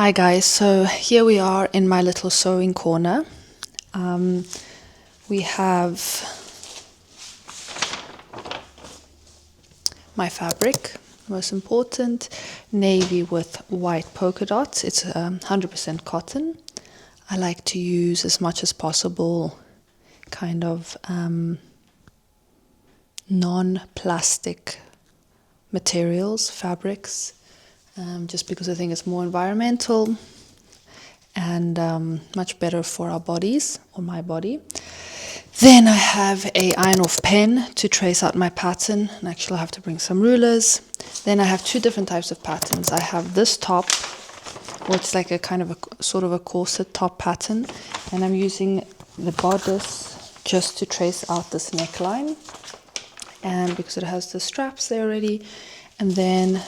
Hi guys, so here we are in my little sewing corner. We have my fabric, most important, navy with white polka dots. It's 100% cotton. I like to use as much as possible kind of non-plastic materials, fabrics. Just because I think it's more environmental and much better for our bodies, or my body. Then I have a iron-off pen to trace out my pattern, and actually I have to bring some rulers. Then I have two different types of patterns. I have this top, which is like a kind of a sort of a corset top pattern, and I'm using the bodice just to trace out this neckline, and because it has the straps there already. And then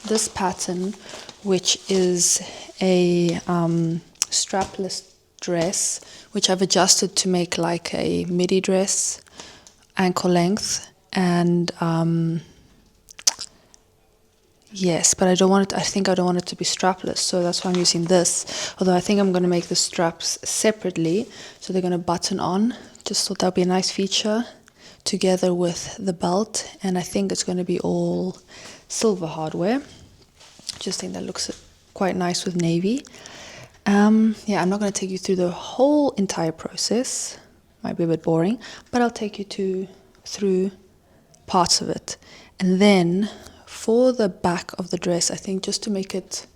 this pattern, which is a strapless dress, which I've adjusted to make like a midi dress, ankle length, and yes, but I don't want it. I think I don't want it to be strapless, so that's why I'm using this. Although I think I'm going to make the straps separately, so they're going to button on. Just thought that would be a nice feature, together with the belt, and I think it's going to be all silver hardware. Just think that looks quite nice with navy. Yeah, I'm not going to take you through the whole entire process. Might be a bit boring, but I'll take you through parts of it. And then for the back of the dress, I think just to make it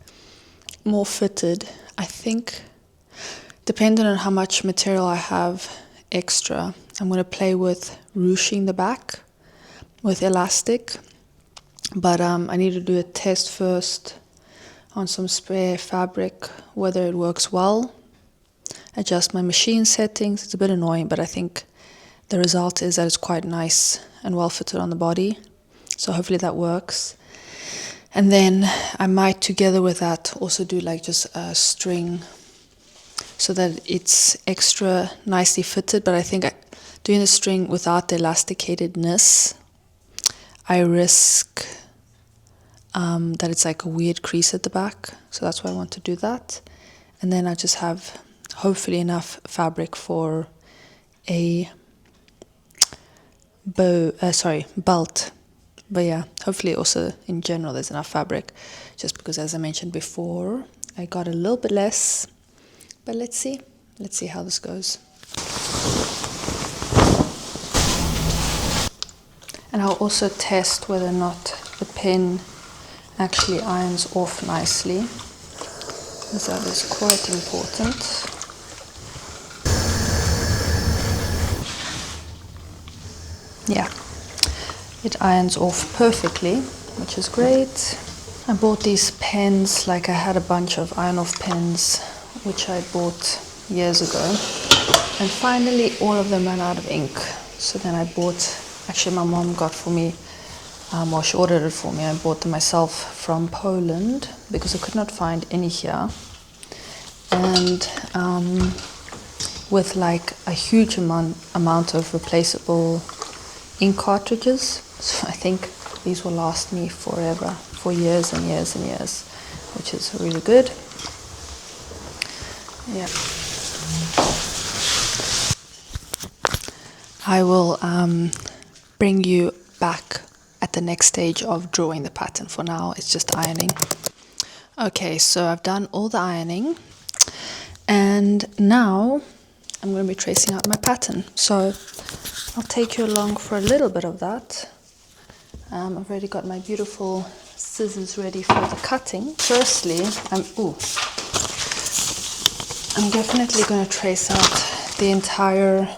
more fitted, I think, depending on how much material I have extra, I'm going to play with ruching the back with elastic. But I need to do a test first on some spare fabric, whether it works well. Adjust my machine settings. It's a bit annoying, but I think the result is that it's quite nice and well fitted on the body. So hopefully that works. And then I might, together with that, also do like just a string so that it's extra nicely fitted. But I think doing the string without the elasticatedness, I risk that it's like a weird crease at the back, so that's why I want to do that. And then I just have hopefully enough fabric for a belt. But yeah, hopefully also in general there's enough fabric, just because, as I mentioned before, I got a little bit less. But let's see how this goes. And I'll also test whether or not the pen actually irons off nicely, as that is quite important. Yeah, it irons off perfectly, which is great. I bought these pens, like I had a bunch of iron-off pens, which I bought years ago, and finally all of them ran out of ink. So then I bought, actually my mom got for me, well, she ordered it for me. I bought them myself from Poland because I could not find any here. And with like a huge amount of replaceable ink cartridges. So I think these will last me forever, for years and years and years, which is really good. Yeah. I will bring you back at the next stage of drawing the pattern. For now, it's just ironing. Okay, so I've done all the ironing, and now I'm going to be tracing out my pattern. So I'll take you along for a little bit of that. I've already got my beautiful scissors ready for the cutting. Firstly, I'm definitely going to trace out the entire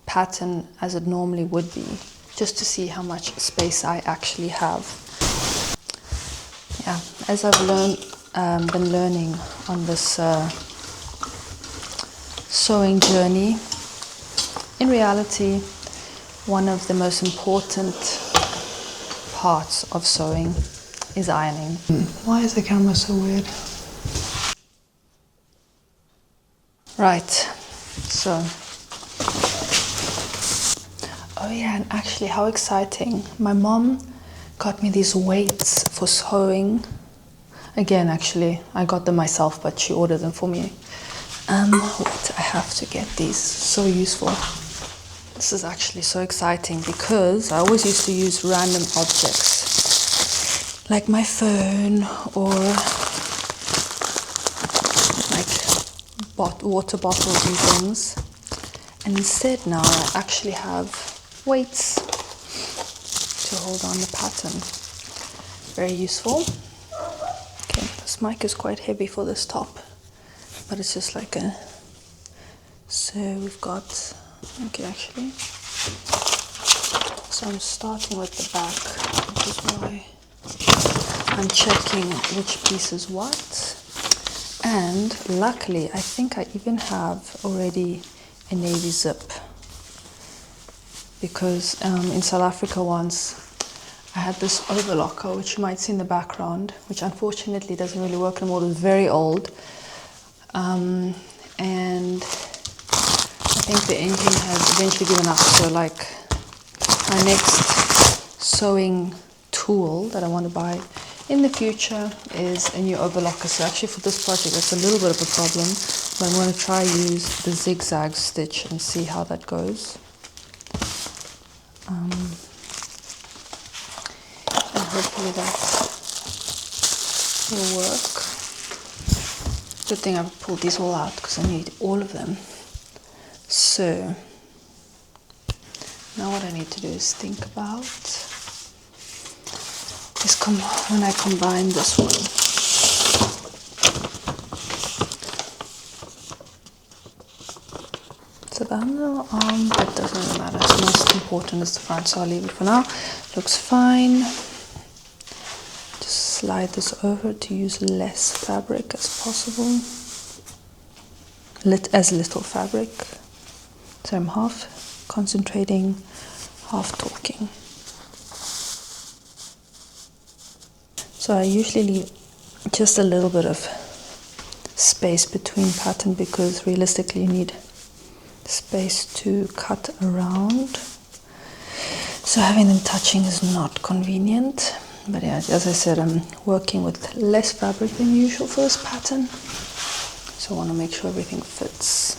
pattern as it normally would be, just to see how much space I actually have. Yeah, as I've been learning on this sewing journey, in reality, one of the most important parts of sewing is ironing. Why is the camera so weird? Right, so. Oh yeah, and actually how exciting. My mom got me these weights for sewing. Again, actually, I got them myself, but she ordered them for me. Wait, I have to get these. So useful. This is actually so exciting because I always used to use random objects, like my phone or like water bottles and things. And instead now I actually have weights to hold on the pattern. Very useful. Okay, this mic is quite heavy for this top, but it's just like a... So we've got... Okay, actually. So I'm starting with the back, which is why I'm checking which piece is what. And luckily, I think I even have already a navy zip, because in South Africa once I had this overlocker, which you might see in the background, which unfortunately doesn't really work anymore. It was very old, and I think the engine has eventually given up. So like my next sewing tool that I want to buy in the future is a new overlocker. So actually for this project it's a little bit of a problem, but I'm going to try use the zigzag stitch and see how that goes. And hopefully that will work. Good thing I've pulled these all out because I need all of them. So now what I need to do is think about is when I combine this one. So the under arm bit doesn't really matter. The most important is the front, so I'll leave it for now. Looks fine. Just slide this over to use less fabric as possible. As little fabric. So I'm half concentrating, half talking. So I usually leave just a little bit of space between pattern because realistically you need space to cut around. So having them touching is not convenient. But yeah, as I said, I'm working with less fabric than usual for this pattern. So I want to make sure everything fits.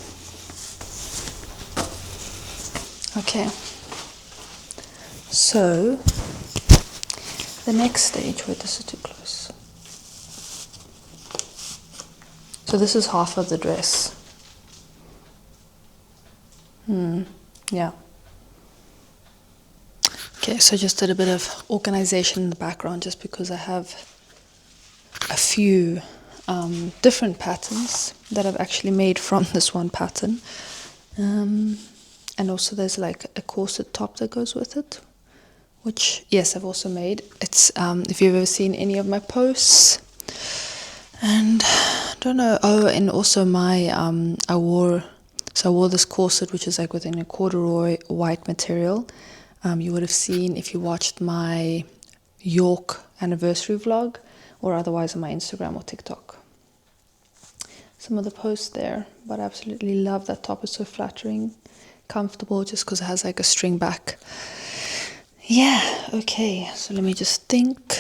Okay. So the next stage, wait, this is too close. So this is half of the dress. Yeah. Okay, so I just did a bit of organization in the background just because I have a few different patterns that I've actually made from this one pattern. And also there's like a corset top that goes with it, which, yes, I've also made. It's, if you've ever seen any of my posts, and I don't know, oh, and also my, I wore this corset, which is like within a corduroy white material. You would have seen if you watched my York anniversary vlog, or otherwise on my Instagram or TikTok. Some of the posts there, but I absolutely love that top. It's so flattering, comfortable, just because it has like a string back. Yeah, okay, so let me just think.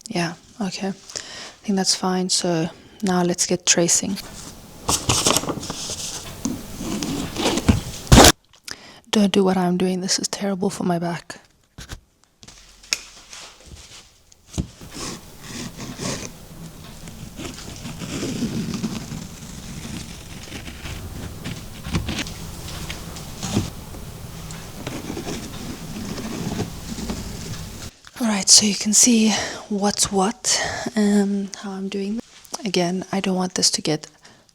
Yeah, okay, I think that's fine. So now let's get tracing. Don't do what I'm doing, this is terrible for my back. Alright, so you can see what's what, how I'm doing. Again, I don't want this to get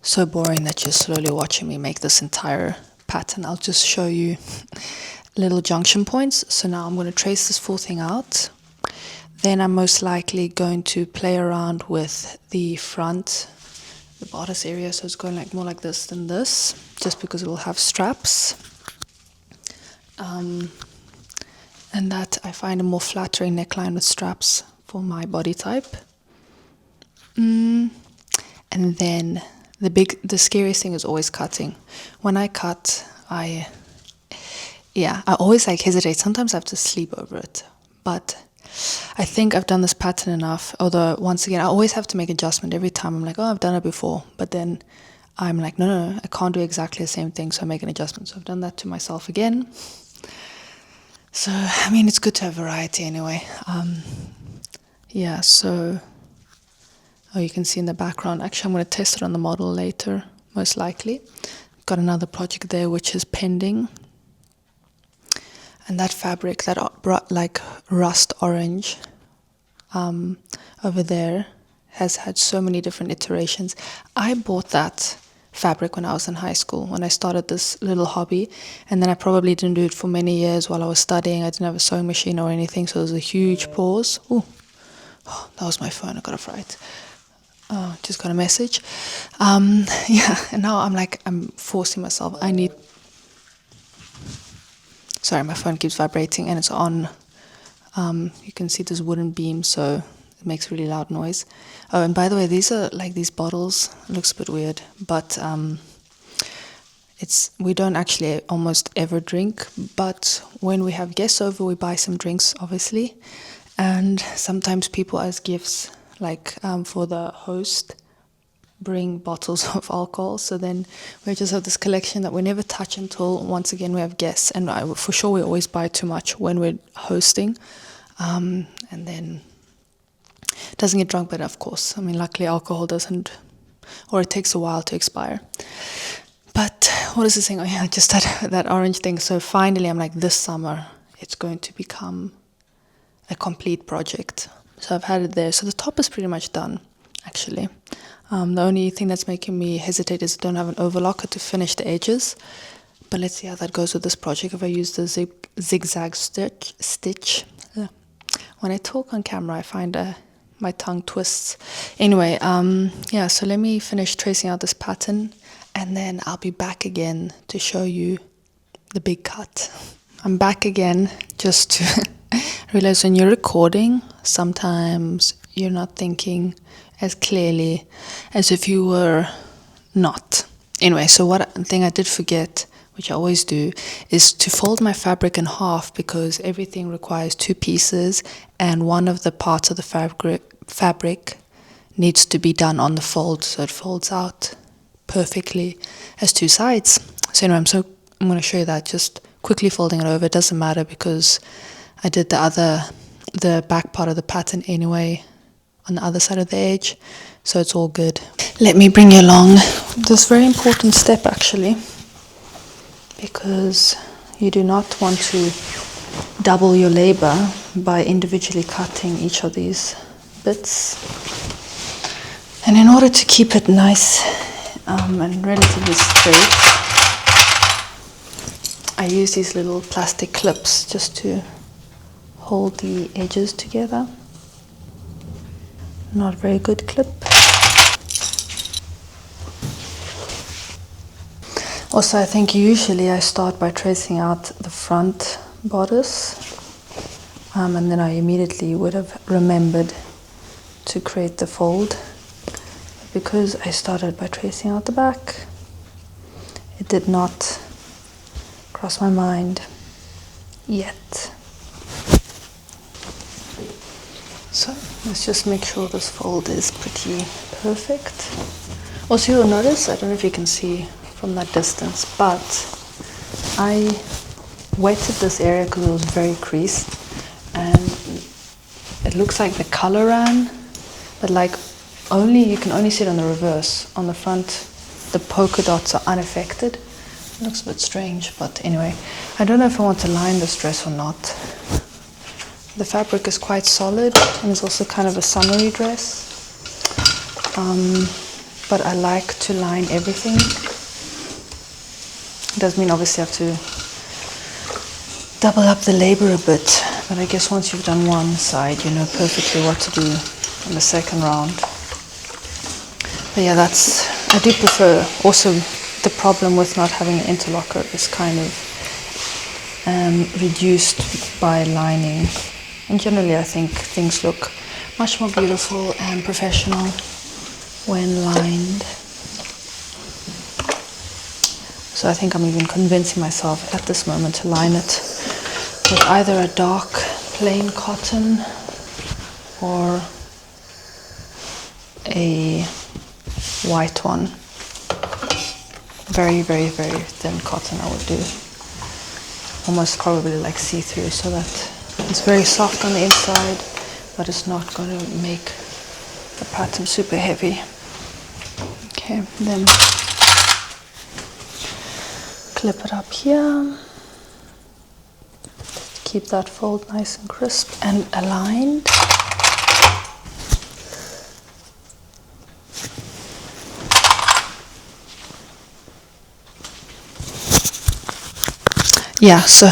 so boring that you're slowly watching me make this entire pattern. I'll just show you little junction points. So now I'm going to trace this full thing out. Then I'm most likely going to play around with the front, the bodice area, so it's going like more like this than this, just because it will have straps. And that I find a more flattering neckline with straps for my body type. And then the scariest thing is always cutting. When I cut, I always like hesitate. Sometimes I have to sleep over it. But I think I've done this pattern enough, although once again I always have to make adjustment every time. I'm like, oh, I've done it before, but then I'm like, no, I can't do exactly the same thing, so I make an adjustment. So I've done that to myself again. So I mean, it's good to have variety anyway. Yeah, so you can see in the background, actually I'm going to test it on the model later, most likely. Got another project there which is pending. And that fabric, that like rust orange over there, has had so many different iterations. I bought that fabric when I was in high school, when I started this little hobby, and then I probably didn't do it for many years while I was studying. I didn't have a sewing machine or anything, so there was a huge pause. Ooh, oh, that was my phone, I got a fright. Just got a message. Yeah, and now I'm forcing myself. Sorry, my phone keeps vibrating and it's on. You can see this wooden beam, so it makes really loud noise. Oh, and by the way, these are like these bottles. It looks a bit weird, but we don't actually almost ever drink. But when we have guests over, we buy some drinks, obviously, and sometimes people as gifts, like for the host, bring bottles of alcohol. So then we just have this collection that we never touch until once again we have guests, and for sure we always buy too much when we're hosting, and then it doesn't get drunk. But of course, I mean, luckily alcohol doesn't, or it takes a while to expire. But what is this thing? Oh yeah, just that orange thing. So finally I'm like, this summer it's going to become a complete project. So I've had it there. So the top is pretty much done, actually. The only thing that's making me hesitate is I don't have an overlocker to finish the edges. But let's see how that goes with this project. If I use the zigzag stitch. When I talk on camera, I find my tongue twists. Anyway, yeah, so let me finish tracing out this pattern, and then I'll be back again to show you the big cut. I'm back again just to realize when you're recording, sometimes you're not thinking as clearly as if you were not. Anyway, so one thing I did forget, which I always do, is to fold my fabric in half, because everything requires two pieces and one of the parts of the fabric needs to be done on the fold so it folds out perfectly as two sides. So anyway, I'm going to show you that, just quickly folding it over. It doesn't matter because I did the back part of the pattern anyway on the other side of the edge, so it's all good. Let me bring you along this very important step, actually, because you do not want to double your labor by individually cutting each of these bits. And in order to keep it nice and relatively straight, I use these little plastic clips just to hold the edges together. Not a very good clip. Also, I think usually I start by tracing out the front bodice, and then I immediately would have remembered to create the fold. Because I started by tracing out the back, it did not cross my mind yet. So let's just make sure this fold is pretty perfect. Also, you'll notice, I don't know if you can see from that distance, but I wetted this area because it was very creased, and it looks like the color ran, but like you can only see it on the reverse. On the front, the polka dots are unaffected. It looks a bit strange, but anyway, I don't know if I want to line this dress or not. The fabric is quite solid, and it's also kind of a summery dress. But I like to line everything. It does mean obviously I have to double up the labor a bit, but I guess once you've done one side, you know perfectly what to do in the second round. But yeah, I do prefer. Also, the problem with not having an interlocker is kind of reduced by lining. And generally, I think things look much more beautiful and professional when lined. So I think I'm even convincing myself at this moment to line it with either a dark plain cotton or a white one. Very, very, very thin cotton I would do. Almost probably like see-through, so that it's very soft on the inside, but it's not going to make the pattern super heavy. Okay, then clip it up here. Keep that fold nice and crisp and aligned. Yeah, so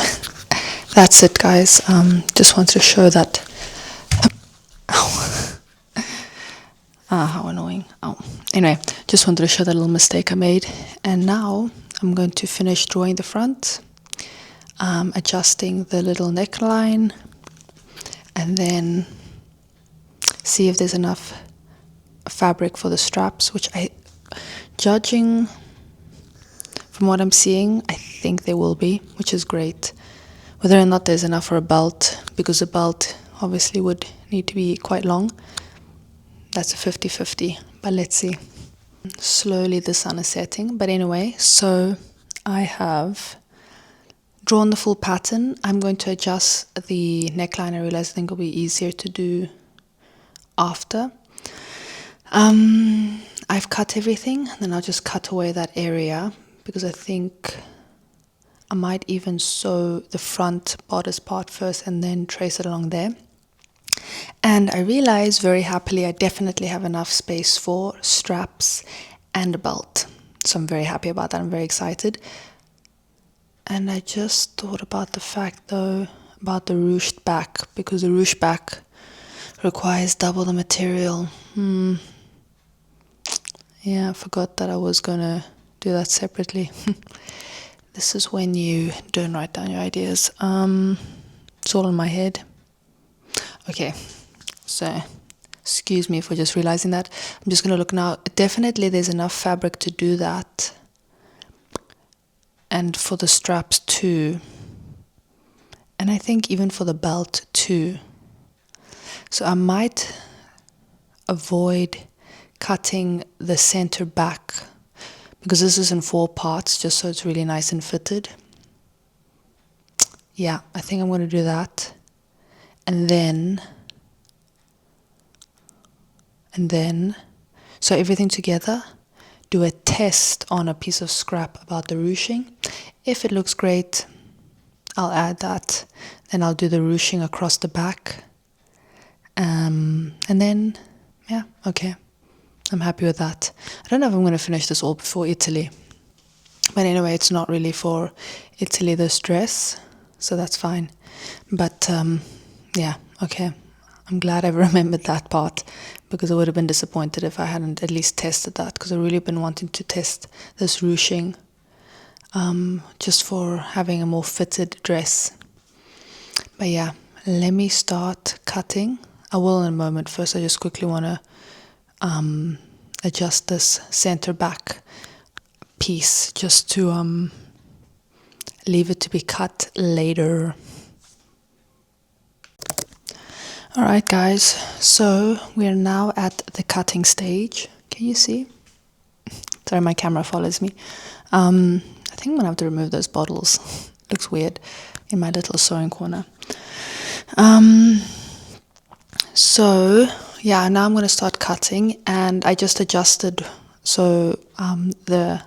that's it, guys. Just wanted to show that. How annoying. Anyway, just wanted to show that little mistake I made. And now I'm going to finish drawing the front, adjusting the little neckline, and then see if there's enough fabric for the straps, which judging from what I'm seeing, I think there will be, which is great. Whether or not there's enough for a belt, because a belt obviously would need to be quite long, that's a 50-50, but let's see. Slowly the sun is setting, but anyway, so I have drawn the full pattern. I'm going to adjust the neckline. I realize I think it'll be easier to do after. I've cut everything, then I'll just cut away that area, because I think I might even sew the front bodice part first and then trace it along there. And I realized very happily I definitely have enough space for straps and a belt. So I'm very happy about that. I'm very excited. And I just thought about the fact though, about the ruched back, because the ruched back requires double the material. Yeah, I forgot that I was gonna do that separately. This is when you don't write down your ideas. It's all in my head. Okay, so excuse me for just realizing that. I'm just gonna look now. Definitely there's enough fabric to do that, and for the straps too, and I think even for the belt too. So I might avoid cutting the center back, because this is in 4 parts, just so it's really nice and fitted. Yeah, I think I'm going to do that. And then, so everything together, do a test on a piece of scrap about the ruching. If it looks great, I'll add that. Then I'll do the ruching across the back. And then, yeah, okay. I'm happy with that. I don't know if I'm going to finish this all before Italy. But anyway, it's not really for Italy, this dress. So that's fine. But, yeah, okay. I'm glad I remembered that part, because I would have been disappointed if I hadn't at least tested that, because I've really been wanting to test this ruching, just for having a more fitted dress. But yeah, let me start cutting. I will in a moment. First, I just quickly want to adjust this center back piece, just to leave it to be cut later. Alright guys, so we are now at the cutting stage. Can you see? Sorry, my camera follows me. I think I'm gonna have to remove those bottles. Looks weird in my little sewing corner. So yeah, now I'm going to start cutting, and I just adjusted, so the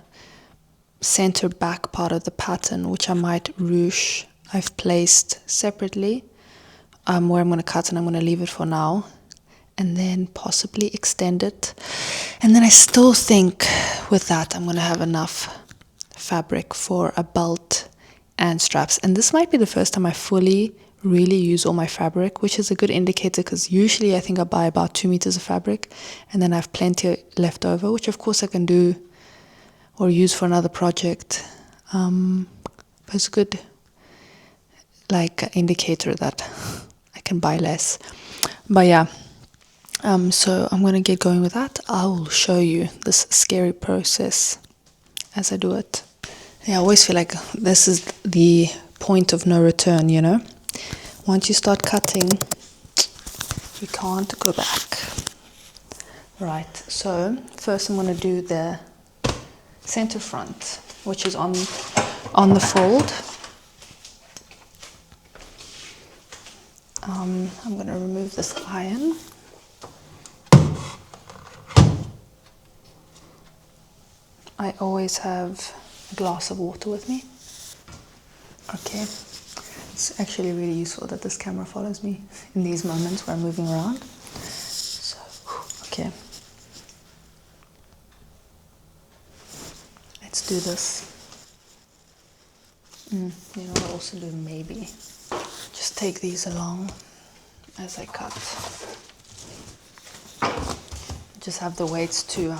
center back part of the pattern, which I might ruche, I've placed separately, where I'm going to cut, and I'm going to leave it for now, and then possibly extend it. And then I still think with that I'm going to have enough fabric for a belt and straps, and this might be the first time I fully really use all my fabric, which is a good indicator, because usually I think I buy about 2 meters of fabric and then I have plenty left over, which of course I can do or use for another project, but it's a good indicator that I can buy less. But yeah, so I'm going to get going with that. I will show you this scary process as I do it. Yeah, I always feel like this is the point of no return, you know. Once you start cutting, We can't go back. Right, so first I'm going to do the center front, which is on the fold. I'm going to remove this iron. I always have a glass of water with me. Okay, it's actually really useful that this camera follows me in these moments where I'm moving around. So, okay. Let's do this. You know what I'll also do, maybe just take these along as I cut. Just have the weights to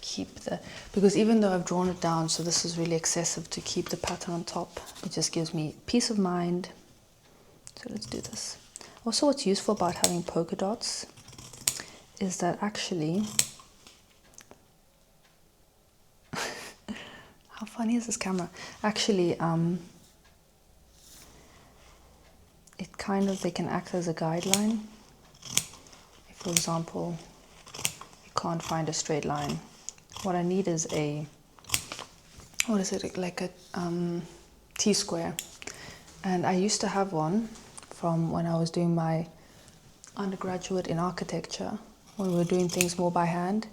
keep the, because even though I've drawn it down, so this is really excessive to keep the pattern on top, it just gives me peace of mind. So let's do this. Also, what's useful about having polka dots is that actually, how funny is this camera? Actually, it kind of, they can act as a guideline. If, for example, you can't find a straight line, what I need is a, what is it, like a T-square. And I used to have one from when I was doing my undergraduate in architecture, when we were doing things more by hand.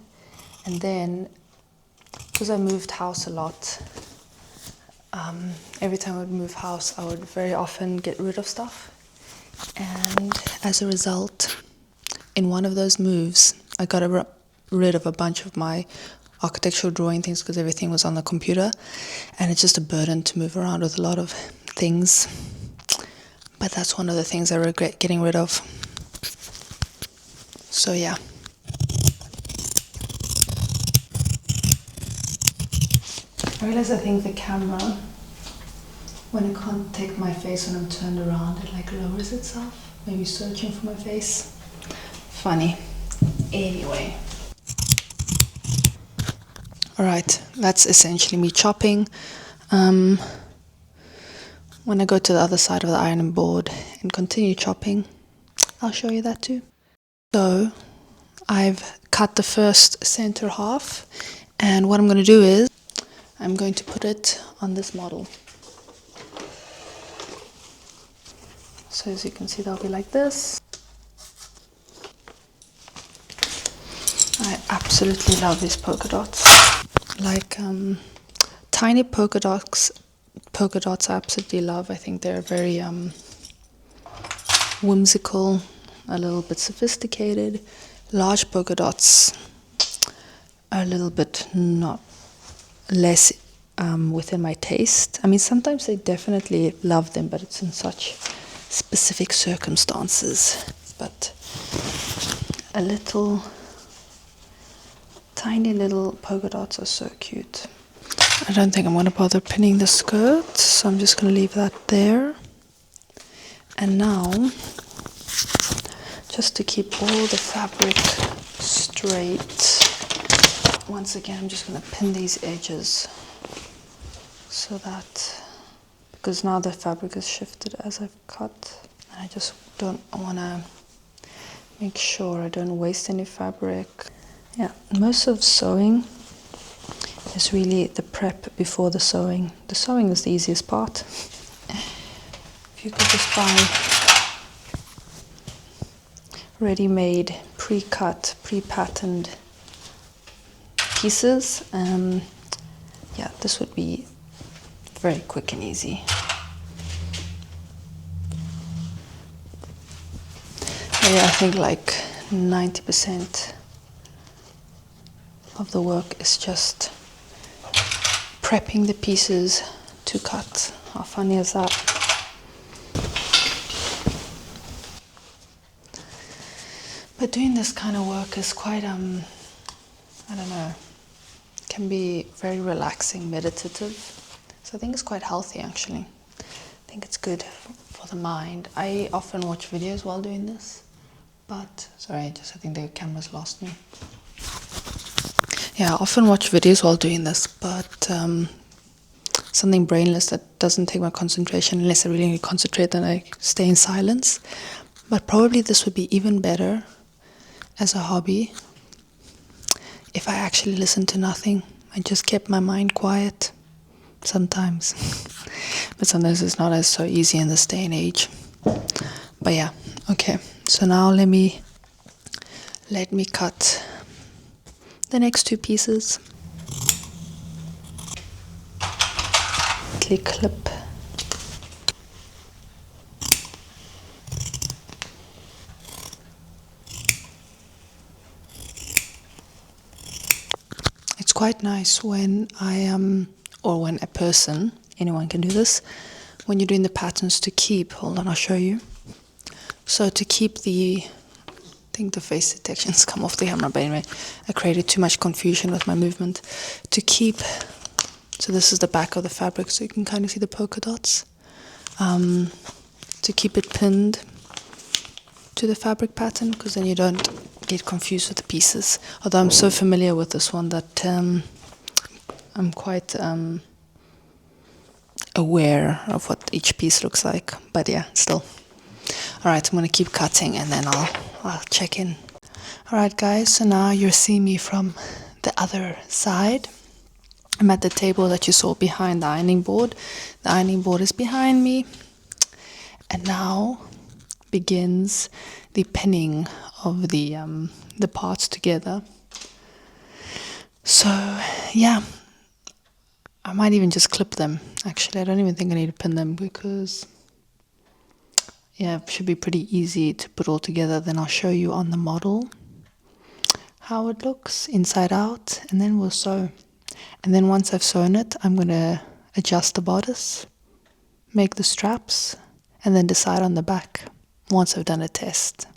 And then, because I moved house a lot, every time I would move house, I would very often get rid of stuff. And as a result, in one of those moves, I got rid of a bunch of my architectural drawing things because everything was on the computer, and it's just a burden to move around with a lot of things. But that's one of the things I regret getting rid of. So yeah. I realize I think the camera, when I can't take my face when I'm turned around, it like lowers itself, maybe searching for my face. Funny. Anyway. Alright, that's essentially me chopping. When I go to the other side of the ironing board and continue chopping, I'll show you that too. So, I've cut the first center half, and what I'm going to do is, I'm going to put it on this model. So as you can see, that'll be like this. I absolutely love these polka dots. Like tiny polka dots I absolutely love. I think they're very whimsical, a little bit sophisticated. Large polka dots are a little bit less within my taste. I mean, sometimes I definitely love them, but it's in such specific circumstances. But a little, tiny little polka dots are so cute. I don't think I'm going to bother pinning the skirt, so I'm just going to leave that there. And now, just to keep all the fabric straight, once again I'm just going to pin these edges so that, because now the fabric is shifted as I've cut, and I just don't want to make sure I don't waste any fabric. Yeah, most of sewing is really the prep before the sewing. The sewing is the easiest part. If you could just buy ready-made, pre-cut, pre-patterned pieces, yeah, this would be very quick and easy. Yeah, I think like 90% of the work is just prepping the pieces to cut. How funny is that? But doing this kind of work is quite, I don't know, can be very relaxing, meditative. So I think it's quite healthy actually. I think it's good for the mind. I often watch videos while doing this, but, sorry, I think the camera's lost me. Yeah, I often watch videos while doing this, but something brainless that doesn't take my concentration unless I really need to concentrate, then I stay in silence. But probably this would be even better as a hobby if I actually listened to nothing and just kept my mind quiet sometimes. But sometimes it's not as so easy in this day and age. But yeah, okay. So now let me cut the next two pieces. Clip. It's quite nice when or when a person, anyone can do this, when you're doing the patterns to keep, hold on, I'll show you. So to keep I think the face detections come off the camera, but anyway, I created too much confusion with my movement. So this is the back of the fabric, so you can kind of see the polka dots. To keep it pinned to the fabric pattern, because then you don't get confused with the pieces. Although I'm so familiar with this one that I'm quite aware of what each piece looks like. But yeah, still. Alright, I'm going to keep cutting and then I'll check in. Alright guys, so now you're seeing me from the other side. I'm at the table that you saw behind the ironing board. The ironing board is behind me. And now begins the pinning of the parts together. So yeah, I might even just clip them. Actually, I don't even think I need to pin them because yeah, it should be pretty easy to put all together. Then I'll show you on the model how it looks inside out, and then we'll sew. And then once I've sewn it, I'm going to adjust the bodice, make the straps, and then decide on the back once I've done a test.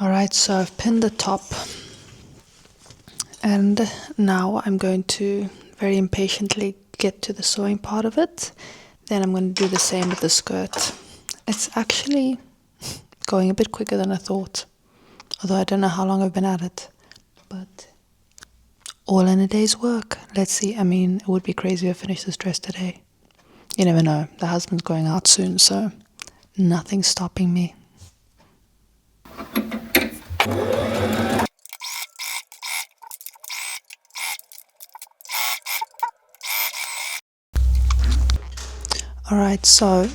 Alright, so I've pinned the top, and now I'm going to very impatiently get to the sewing part of it. Then I'm going to do the same with the skirt. It's actually going a bit quicker than I thought, although I don't know how long I've been at it, but all in a day's work. Let's see. I mean, it would be crazy if I finished this dress today. You never know. The husband's going out soon, so nothing's stopping me. Alright, so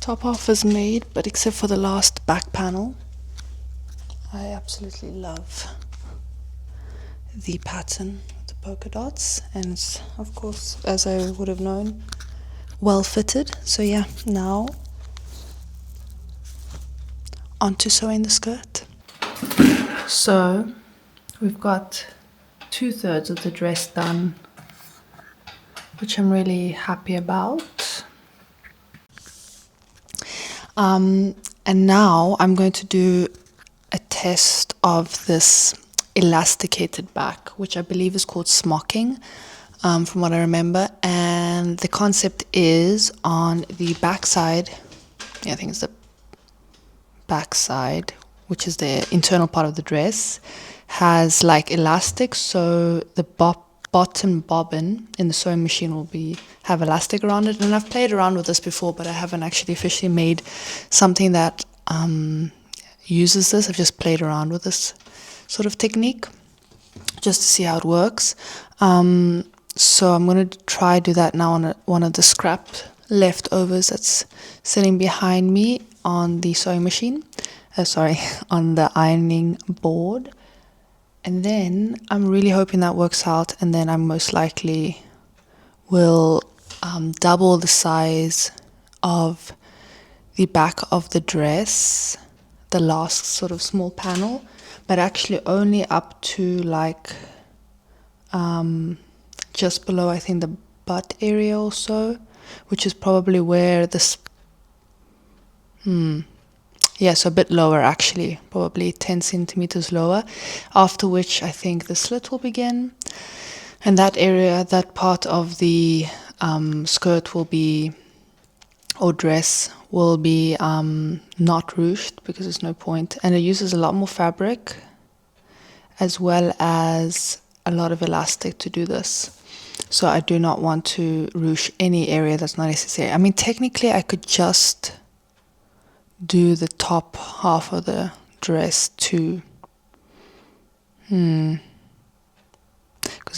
top half is made, but except for the last back panel, I absolutely love the pattern, the polka dots, and it's, of course, as I would have known, well fitted. So yeah, now onto sewing the skirt. So we've got 2/3 of the dress done, which I'm really happy about. And now I'm going to do a test of this elasticated back, which I believe is called smocking, from what I remember. And the concept is on the back side, yeah, I think it's the back side, which is the internal part of the dress, has like elastic, so the bottom bobbin in the sewing machine will have elastic around it. And I've played around with this before, but I haven't actually officially made something that uses this. I've just played around with this sort of technique just to see how it works. So I'm going to try do that now on one of the scrap leftovers that's sitting behind me on the sewing machine. On the ironing board. And then I'm really hoping that works out, and then I most likely will double the size of the back of the dress, the last sort of small panel, but actually only up to like just below, I think, the butt area or so, which is probably where this so a bit lower actually, probably 10 centimeters lower, after which I think the slit will begin. And that area, that part of the skirt will be, or dress will be not ruched because there's no point. And it uses a lot more fabric as well as a lot of elastic to do this. So I do not want to ruche any area that's not necessary. I mean, technically I could just do the top half of the dress too. Because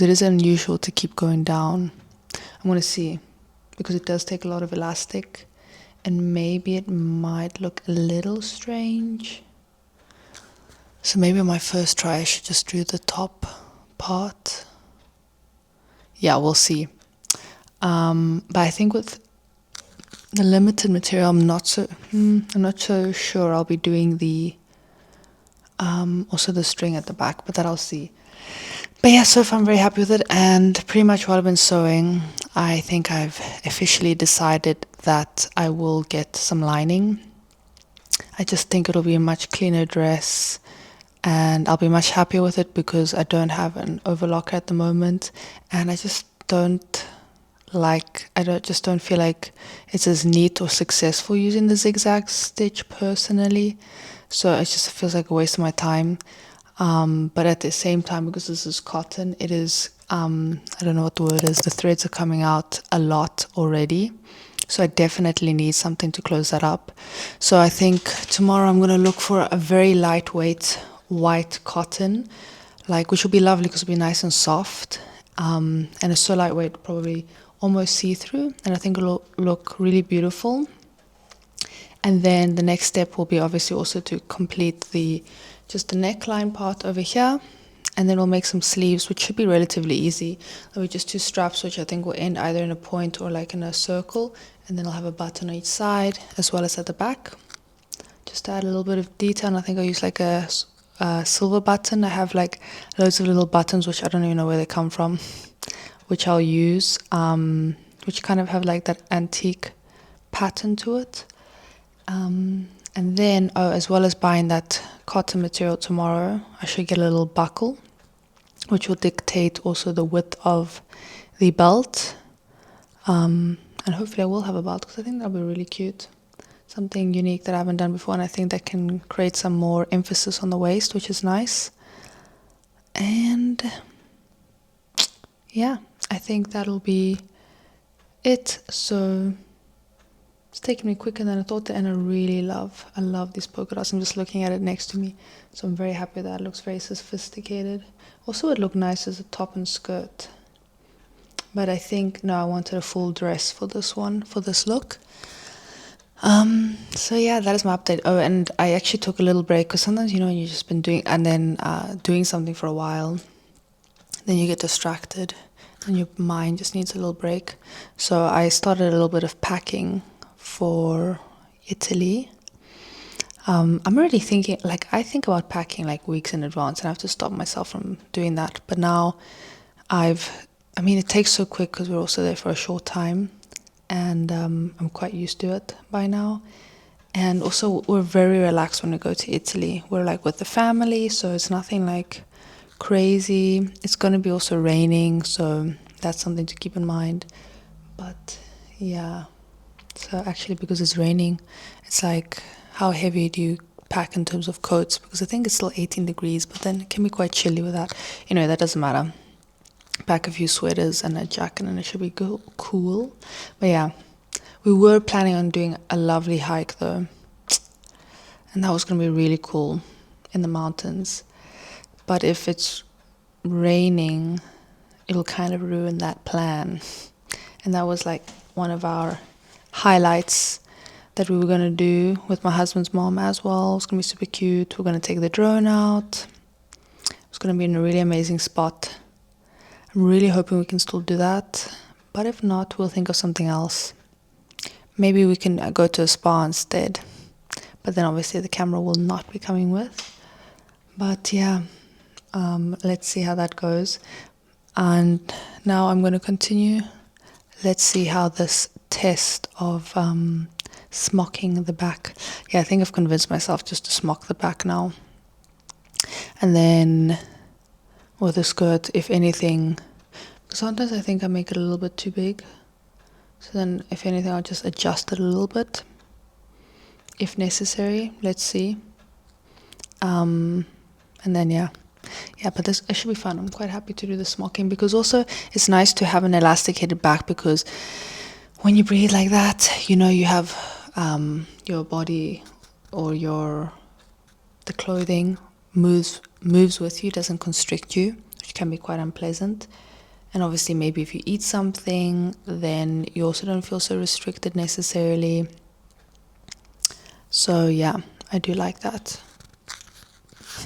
it is unusual to keep going down. I'm going to see, because it does take a lot of elastic, and maybe it might look a little strange. So maybe on my first try I should just do the top part. Yeah, we'll see. But I think with the limited material, I'm not so sure I'll be doing the also the string at the back, but that I'll see. But yeah, so far I'm very happy with it, and pretty much while I've been sewing, I think I've officially decided that I will get some lining. I just think it'll be a much cleaner dress, and I'll be much happier with it because I don't have an overlocker at the moment, and I just don't feel like it's as neat or successful using the zigzag stitch personally. So it just feels like a waste of my time. But at the same time, because this is cotton, it is, I don't know what the word is, the threads are coming out a lot already. So I definitely need something to close that up. So I think tomorrow I'm going to look for a very lightweight white cotton, which will be lovely because it'll be nice and soft. And it's so lightweight, probably almost see-through. And I think it'll look really beautiful. And then the next step will be obviously also to complete just the neckline part over here, and then we'll make some sleeves, which should be relatively easy. There'll be just 2 straps, which I think will end either in a point or in a circle, and then I'll have a button on each side as well as at the back, just to add a little bit of detail. And I think I'll use a silver button. I have loads of little buttons, which I don't even know where they come from, which I'll use, which kind of have that antique pattern to it. And then, as well as buying that cotton material tomorrow, I should get a little buckle, which will dictate also the width of the belt. And hopefully I will have a belt, because I think that'll be really cute. Something unique that I haven't done before, and I think that can create some more emphasis on the waist, which is nice. And yeah, I think that'll be it. So it's taken me quicker than I thought, and I love these polka dots. I'm just looking at it next to me, so I'm very happy that it looks very sophisticated. Also, it looked nice as a top and skirt, but I think I wanted a full dress for this look. So yeah, that is my update. Oh, and I actually took a little break, because sometimes when you've just been doing something for a while, then you get distracted and your mind just needs a little break. So I started a little bit of packing for Italy. I'm already thinking, I think about packing weeks in advance, and I have to stop myself from doing that. But now it takes so quick because we're also there for a short time, and I'm quite used to it by now. And also, we're very relaxed when we go to Italy. We're with the family, so it's nothing crazy. It's going to be also raining, so that's something to keep in mind. But yeah, so actually, because it's raining, it's how heavy do you pack in terms of coats? Because I think it's still 18 degrees, but then it can be quite chilly with that. Anyway, that doesn't matter. Pack a few sweaters and a jacket, and it should be cool. But yeah, we were planning on doing a lovely hike though, and that was going to be really cool in the mountains. But if it's raining, it'll kind of ruin that plan. And that was one of our highlights that we were going to do with my husband's mom as well. It's going to be super cute. We're going to take the drone out. It's going to be in a really amazing spot. I'm really hoping we can still do that. But if not, we'll think of something else. Maybe we can go to a spa instead. But then obviously the camera will not be coming with. But yeah, let's see how that goes. And now I'm going to continue. Let's see how this test of smocking the back. Yeah, I think I've convinced myself just to smock the back now. And then with the skirt, if anything, Sometimes I think I make it a little bit too big. So then if anything, I'll just adjust it a little bit if necessary. Let's see. And then yeah, but this, it should be fun. I'm quite happy to do the smocking, because also it's nice to have an elasticated back, because when you breathe like that, you know, you have your body or the clothing moves with you, doesn't constrict you, which can be quite unpleasant. And obviously maybe if you eat something, then you also don't feel so restricted necessarily. So yeah, I do like that.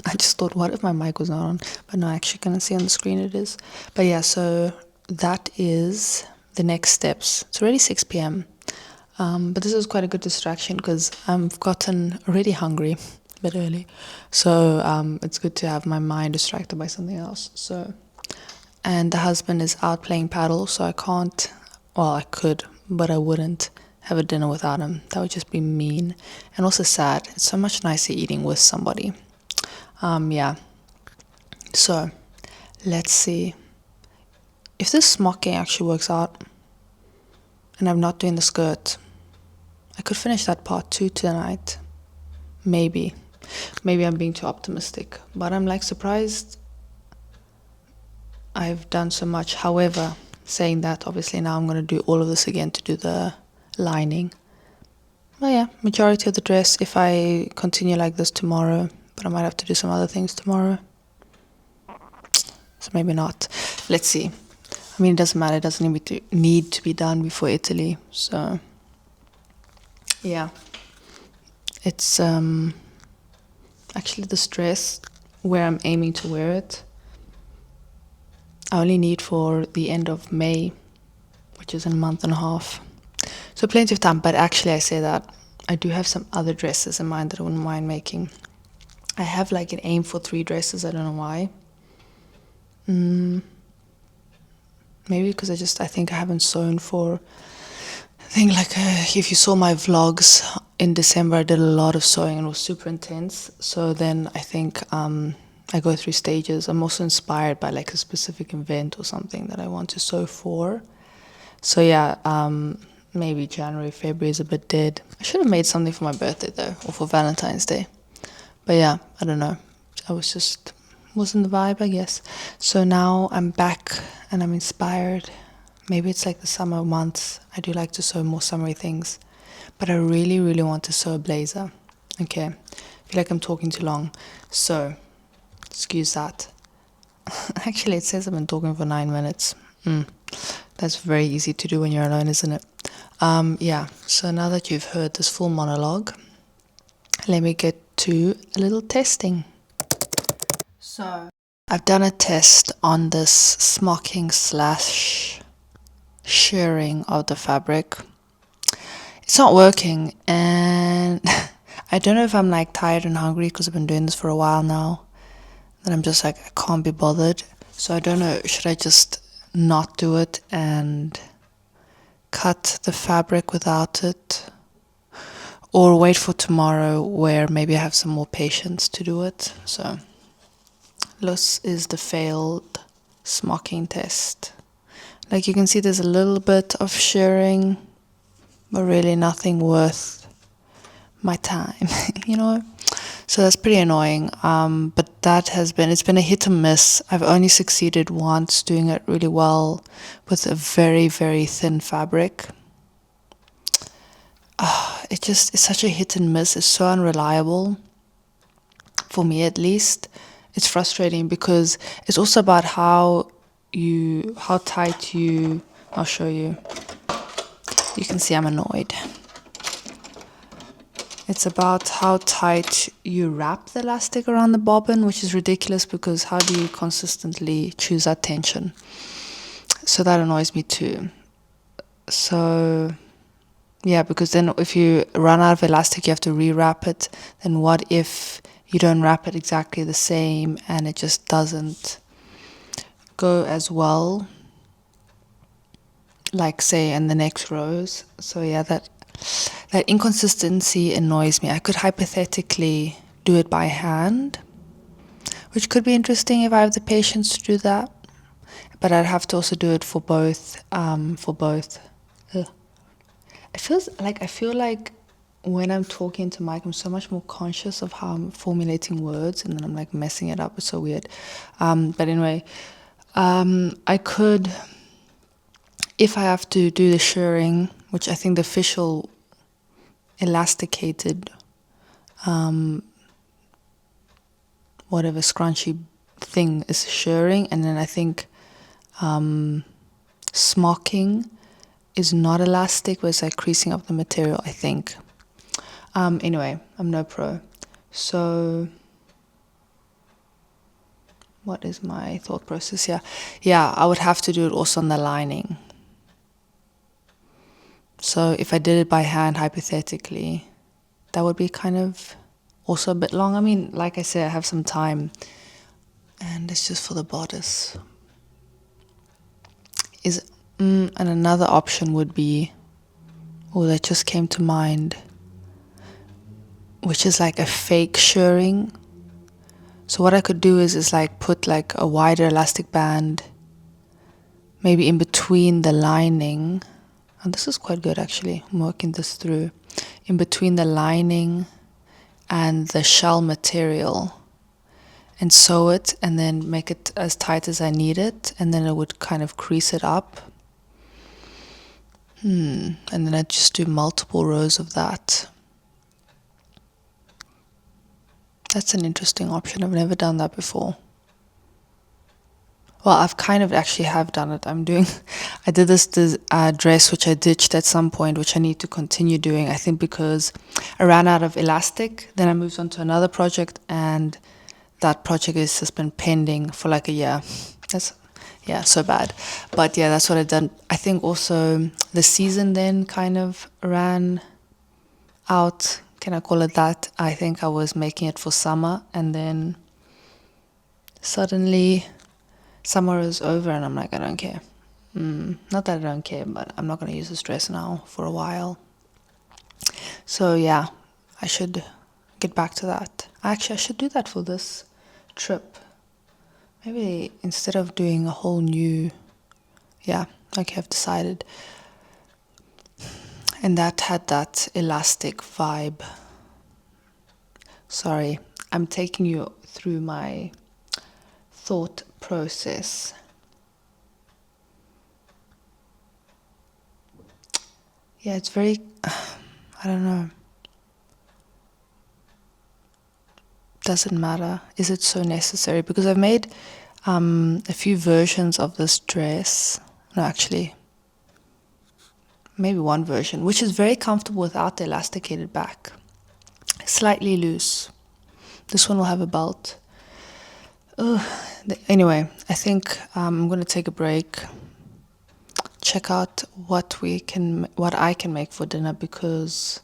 I just thought, what if my mic was not on? But no, I actually can see on the screen it is. But yeah, so that is the next steps. It's already 6 p.m. But this is quite a good distraction, because I've gotten already hungry a bit early. So it's good to have my mind distracted by something else. So, and the husband is out playing paddle, so I can't, well, I could, but I wouldn't have a dinner without him. That would just be mean and also sad. It's so much nicer eating with somebody. Yeah. So let's see if this smocking actually works out and I'm not doing the skirt. I could finish that part 2 tonight. Maybe I'm being too optimistic, but I'm like surprised I've done so much. However, saying that, obviously now I'm going to do all of this again to do the lining. Well, yeah, majority of the dress if I continue like this tomorrow, but I might have to do some other things tomorrow. So maybe not. Let's see. I mean, it doesn't matter. It doesn't need to be done before Italy. So, yeah. It's actually this dress, where I'm aiming to wear it, I only need for the end of May, which is in a month and a half. So plenty of time. But actually, I say that I do have some other dresses in mind that I wouldn't mind making. I have like an aim for 3 dresses. I don't know why. Maybe because I think I haven't sewn for, I think like if you saw my vlogs in December, I did a lot of sewing and it was super intense. So then I think I go through stages. I'm also inspired by like a specific event or something that I want to sew for. So yeah, maybe January, February is a bit dead. I should have made something for my birthday though, or for Valentine's Day. But yeah, I don't know. I wasn't the vibe, I guess. So now I'm back and I'm inspired. Maybe it's like the summer months. I do like to sew more summery things. But I really, really want to sew a blazer. Okay. I feel like I'm talking too long. So, excuse that. Actually, it says I've been talking for 9 minutes. That's very easy to do when you're alone, isn't it? Yeah. So now that you've heard this full monologue, let me get to a little testing. So I've done a test on this smocking / shearing of the fabric. It's not working, and I don't know if I'm like tired and hungry because I've been doing this for a while now. Then I'm just like, I can't be bothered. So I don't know, should I just not do it and cut the fabric without it? Or wait for tomorrow where maybe I have some more patience to do it. So this is the failed smocking test. Like you can see there's a little bit of shearing, but really nothing worth my time, you know? So that's pretty annoying. But it's been a hit and miss. I've only succeeded once doing it really well with a very, very thin fabric. It's such a hit and miss. It's so unreliable, for me at least. It's frustrating because it's also about how tight I'll show you. You can see I'm annoyed. It's about how tight you wrap the elastic around the bobbin, which is ridiculous because how do you consistently choose that tension? So that annoys me too. So yeah, because then if you run out of elastic, you have to rewrap it. Then what if you don't wrap it exactly the same and it just doesn't go as well, like say in the next rows? So yeah, that inconsistency annoys me. I could hypothetically do it by hand, which could be interesting if I have the patience to do that. but I'd have to also do it for both. Ugh. I feel like when I'm talking to Mike, I'm so much more conscious of how I'm formulating words, and then I'm like messing it up. It's so weird. But anyway, I could, if I have to do the shirring, which I think the official elasticated, whatever scrunchy thing is shirring, and then I think smocking is not elastic, but it's like creasing up the material, I think. Anyway, I'm no pro. So what is my thought process here? Yeah, I would have to do it also on the lining. So if I did it by hand, hypothetically, that would be kind of also a bit long. I mean, like I said, I have some time, and it's just for the bodice. And another option would be, that just came to mind, which is like a fake shirring. So what I could do is like put like a wider elastic band, maybe in between the lining. And this is quite good actually, I'm working this through. In between the lining and the shell material, and sew it, and then make it as tight as I need it, and then it would kind of crease it up. And then I'd just do multiple rows of that. That's an interesting option. I've never done that before. Well, I've kind of actually have done it. I did this dress, which I ditched at some point, which I need to continue doing. I think because I ran out of elastic. Then I moved on to another project, and that project has just been pending for like a year. So bad. But yeah, that's what I've done. I think also the season then kind of ran out. Can I call it that? I think I was making it for summer, and then suddenly summer is over, and I'm like, I don't care. Not that I don't care, but I'm not going to use this dress now for a while. So yeah, I should get back to that. Actually, I should do that for this trip. Maybe instead of doing a whole new, I've decided. And that had that elastic vibe. Sorry, I'm taking you through my thought process. Yeah, it's very, I don't know. Doesn't matter. Is it so necessary? Because I've made a few versions of this dress. No, actually, maybe one version, which is very comfortable without the elasticated back. Slightly loose. This one will have a belt. Anyway, I think I'm going to take a break. Check out what I can make for dinner, because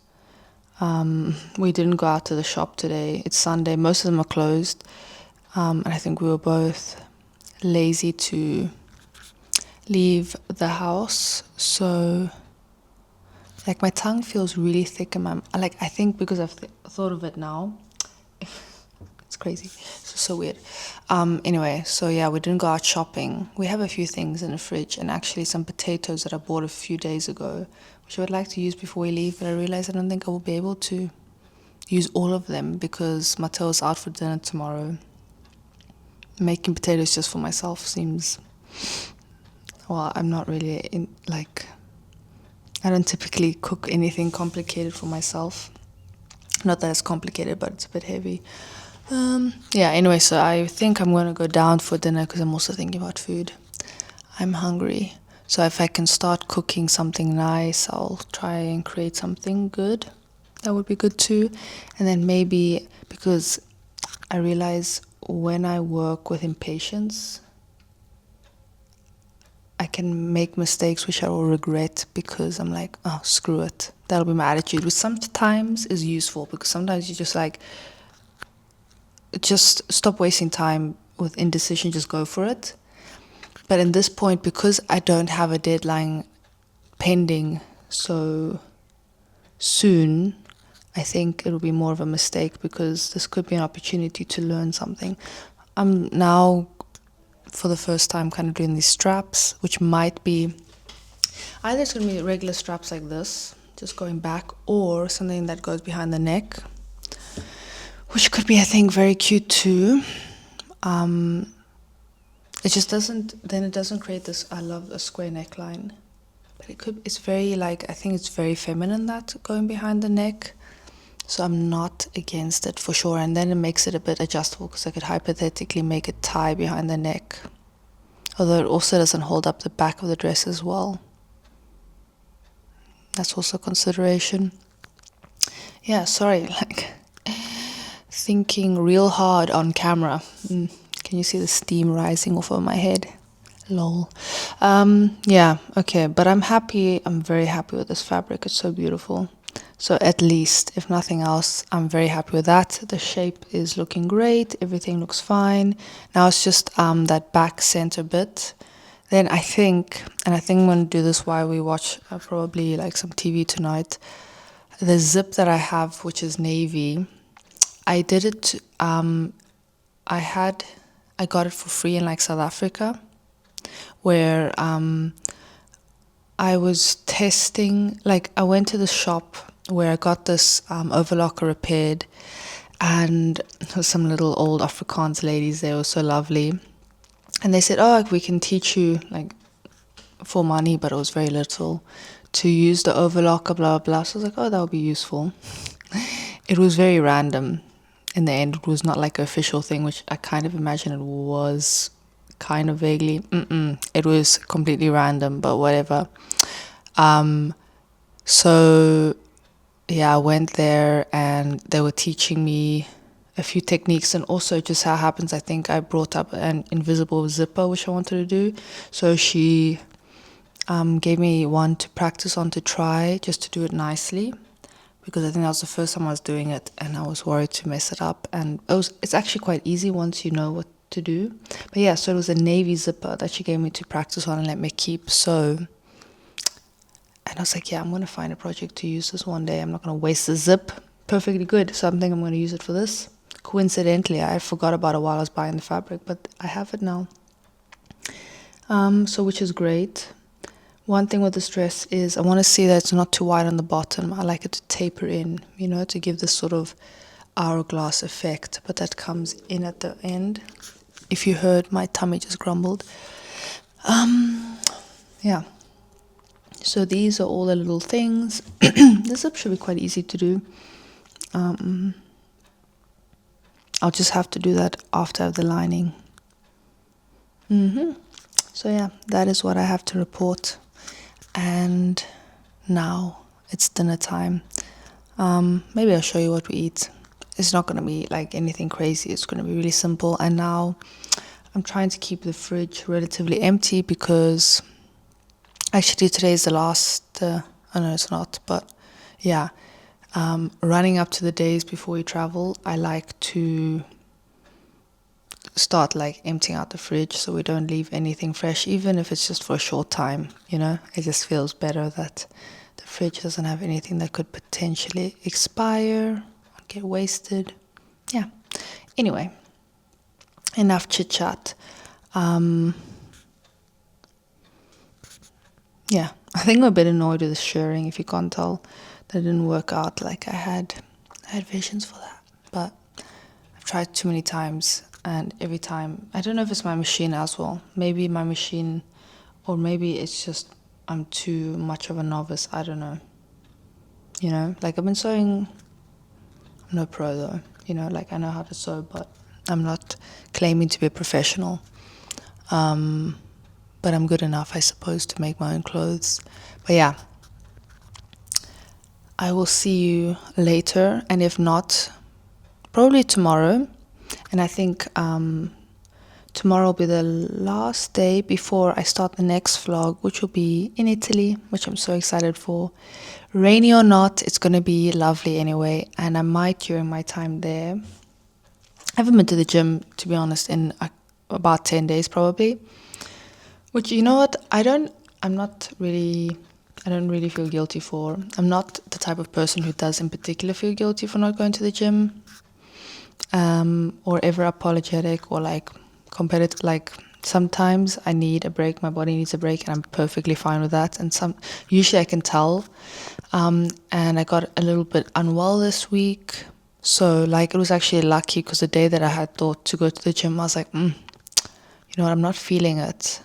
we didn't go out to the shop today. It's Sunday. Most of them are closed. And I think we were both lazy to leave the house. So, like, my tongue feels really thick, and I think because I've thought of it now. It's crazy. It's so weird. Anyway, so yeah, we didn't go out shopping. We have a few things in the fridge, and actually some potatoes that I bought a few days ago, which I would like to use before we leave, but I realized I don't think I will be able to use all of them because Mateo's out for dinner tomorrow. Making potatoes just for myself seems, well, I'm not really I don't typically cook anything complicated for myself. Not that it's complicated, but it's a bit heavy. Anyway, so I think I'm going to go down for dinner because I'm also thinking about food. I'm hungry. So if I can start cooking something nice, I'll try and create something good. That would be good too. And then maybe, because I realize when I work with impatience, I can make mistakes which I will regret because I'm like, oh, screw it. That'll be my attitude, which sometimes is useful because sometimes you just stop wasting time with indecision, just go for it. But in this point, because I don't have a deadline pending so soon, I think it'll be more of a mistake because this could be an opportunity to learn something. I'm now for the first time kind of doing these straps, which might be either it's going to be regular straps like this, just going back, or something that goes behind the neck, which could be, I think, very cute too. It just doesn't create this, I love a square neckline. But it's very like, I think it's very feminine, that going behind the neck. So I'm not against it for sure. And then it makes it a bit adjustable, because I could hypothetically make it tie behind the neck. Although it also doesn't hold up the back of the dress as well. That's also a consideration. Yeah, sorry, like thinking real hard on camera. Can you see the steam rising off of my head? Lol. Yeah, okay, but I'm very happy with this fabric. It's so beautiful. So at least, if nothing else, I'm very happy with that. The shape is looking great. Everything looks fine. Now it's just that back center bit. Then I think I'm going to do this while we watch probably like some TV tonight. The zip that I have, which is navy, I did it, I got it for free in like South Africa, where I was testing, like I went to the shop where I got this overlocker repaired, and there was some little old Afrikaans ladies. They were so lovely, and they said, oh, we can teach you like for money, but it was very little, to use the overlocker, blah blah blah. So I was like, oh, that would be useful. It was very random in the end. It was not like an official thing, which I kind of imagine it was, kind of vaguely. It was completely random, but whatever. So yeah, I went there and they were teaching me a few techniques, and also just how it happens, I think I brought up an invisible zipper, which I wanted to do. So she gave me one to practice on, to try, just to do it nicely, because I think that was the first time I was doing it and I was worried to mess it up. And it's actually quite easy once you know what to do. But yeah, so it was a navy zipper that she gave me to practice on and let me keep. So, and I was like, yeah, I'm going to find a project to use this one day. I'm not going to waste the zip. Perfectly good. So I'm thinking I'm going to use it for this. Coincidentally, I forgot about it while I was buying the fabric, but I have it now. So which is great. One thing with this dress is I want to see that it's not too wide on the bottom. I like it to taper in, to give this sort of hourglass effect, but that comes in at the end. If you heard, my tummy just grumbled. Yeah. So these are all the little things. The zip should be quite easy to do. I'll just have to do that after I have the lining. So yeah, that is what I have to report. And now it's dinner time. Maybe I'll show you what we eat. It's not going to be like anything crazy. It's going to be really simple. And now I'm trying to keep the fridge relatively empty, because actually today is the last, no, it's not, but yeah, running up to the days before we travel, I like to start like emptying out the fridge so we don't leave anything fresh, even if it's just for a short time. It just feels better that the fridge doesn't have anything that could potentially expire or get wasted. Yeah, anyway, enough chit chat. Yeah, I think I'm a bit annoyed with the shirring, if you can't tell. That didn't work out like I had visions for that, but I've tried too many times, and every time, I don't know if it's my machine as well. Maybe my machine, or maybe it's just I'm too much of a novice. I don't know. Like I've been sewing. I'm no pro though. Like I know how to sew, but I'm not claiming to be a professional. But I'm good enough, I suppose, to make my own clothes. But yeah, I will see you later, and if not, probably tomorrow. And I think tomorrow will be the last day before I start the next vlog, which will be in Italy, which I'm so excited for. Rainy or not, it's going to be lovely anyway, and I might, during my time there, I haven't been to the gym, to be honest, in about 10 days probably. Which, you know what, I don't really feel guilty for. I'm not the type of person who does in particular feel guilty for not going to the gym, or ever apologetic or like competitive, like sometimes I need a break, my body needs a break, and I'm perfectly fine with that. And usually I can tell. And I got a little bit unwell this week. So like it was actually lucky because the day that I had thought to go to the gym, I was like, you know what, I'm not feeling it.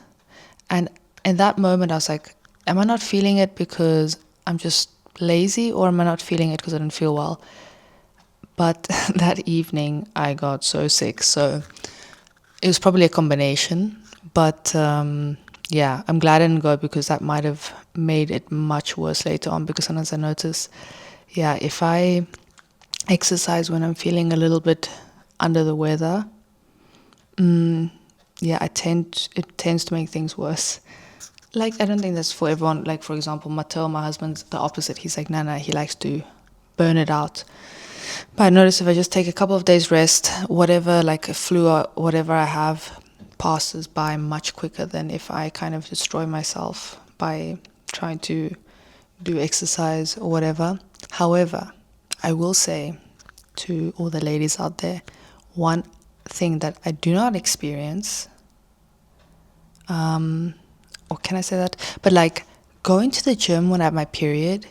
And in that moment, I was like, am I not feeling it because I'm just lazy, or am I not feeling it because I didn't feel well? But that evening, I got so sick. So it was probably a combination. But yeah, I'm glad I didn't go because that might have made it much worse later on. Because sometimes I notice, yeah, if I exercise when I'm feeling a little bit under the weather, yeah, it tends to make things worse. Like, I don't think that's for everyone. Like, for example, Mateo, my husband's the opposite. He's like, nah, he likes to burn it out. But I notice if I just take a couple of days rest, whatever, like a flu or whatever I have, passes by much quicker than if I kind of destroy myself by trying to do exercise or whatever. However, I will say to all the ladies out there, one thing that I do not experience, or can I say that? But like going to the gym when I have my period,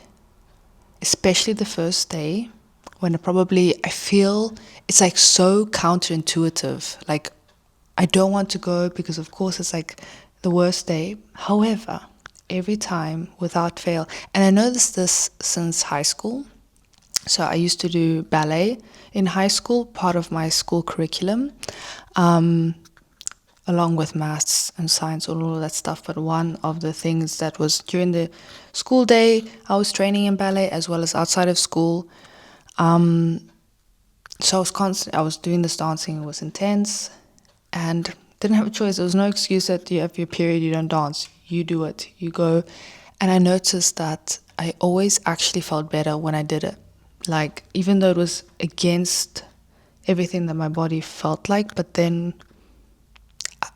especially the first day, when I feel it's like so counterintuitive. Like I don't want to go because of course it's like the worst day. However, every time without fail, and I noticed this since high school. So I used to do ballet in high school, part of my school curriculum, along with maths and science, all of that stuff. But one of the things that was during the school day, I was training in ballet as well as outside of school. So I was doing this dancing. It was intense, and didn't have a choice. There was no excuse that you have your period, you don't dance. You do it. You go. And I noticed that I always actually felt better when I did it. Like, even though it was against everything that my body felt like, but then I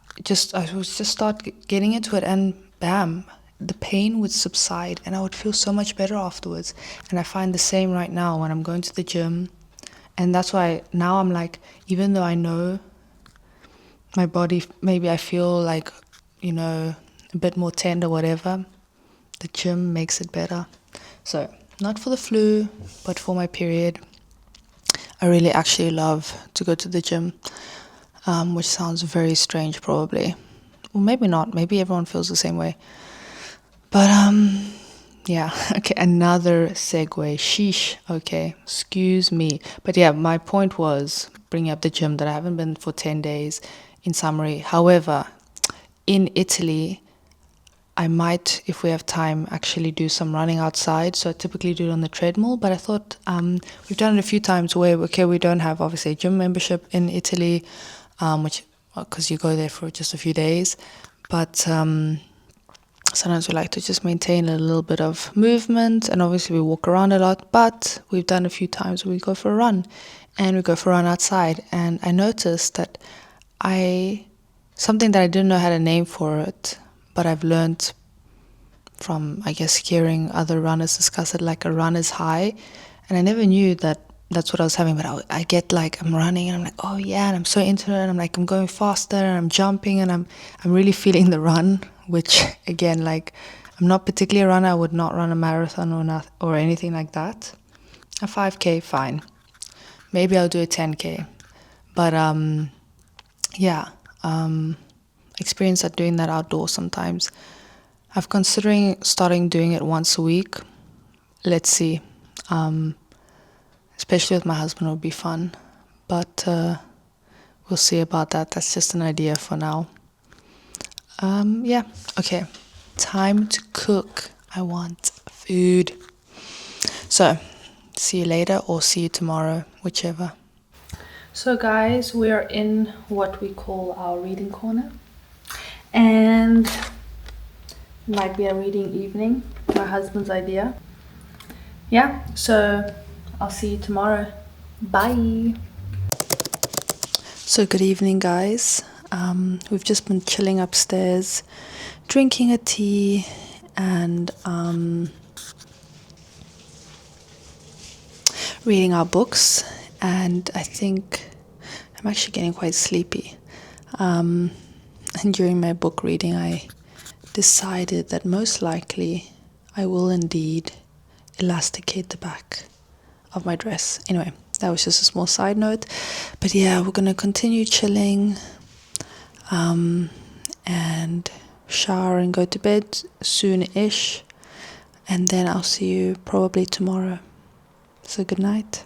would just start getting into it, and bam, the pain would subside and I would feel so much better afterwards. And I find the same right now when I'm going to the gym. And that's why now I'm like, even though I know my body, maybe I feel like, a bit more tender, whatever, the gym makes it better. So, not for the flu, but for my period, I really actually love to go to the gym, which sounds very strange probably. Well, maybe not. Maybe everyone feels the same way. But, yeah. Okay, another segue. Sheesh. Okay, excuse me. But yeah, my point was bringing up the gym that I haven't been for 10 days in summary. However, in Italy, I might, if we have time, actually do some running outside. So I typically do it on the treadmill, but I thought we've done it a few times where, okay, we don't have obviously a gym membership in Italy, which, because you go there for just a few days. But sometimes we like to just maintain a little bit of movement, and obviously we walk around a lot, but we've done a few times where we go for a run, and we go for a run outside. And I noticed that something that I didn't know had a name for it, but I've learned from, I guess, hearing other runners discuss it, like a runner's high. And I never knew that that's what I was having, but I get like, I'm running and I'm like, oh yeah, and I'm so into it, and I'm like, I'm going faster and I'm jumping and I'm really feeling the run, which again, like, I'm not particularly a runner. I would not run a marathon or anything like that. A 5K, fine. Maybe I'll do a 10K. But yeah, experience at doing that outdoors sometimes. I'm considering starting doing it once a week. Let's see. Especially with my husband, it would be fun. But we'll see about that. That's just an idea for now. Yeah, okay. Time to cook. I want food. So, see you later or see you tomorrow, whichever. So guys, we are in what we call our reading corner. And it might be a reading evening, my husband's idea. Yeah, so I'll see you tomorrow. Bye. So good evening, guys. We've just been chilling upstairs, drinking a tea, and reading our books. And I think I'm actually getting quite sleepy. And during my book reading, I decided that most likely I will indeed elasticate the back of my dress. Anyway, that was just a small side note. But yeah, we're gonna continue chilling and shower and go to bed soon-ish. And then I'll see you probably tomorrow. So good night.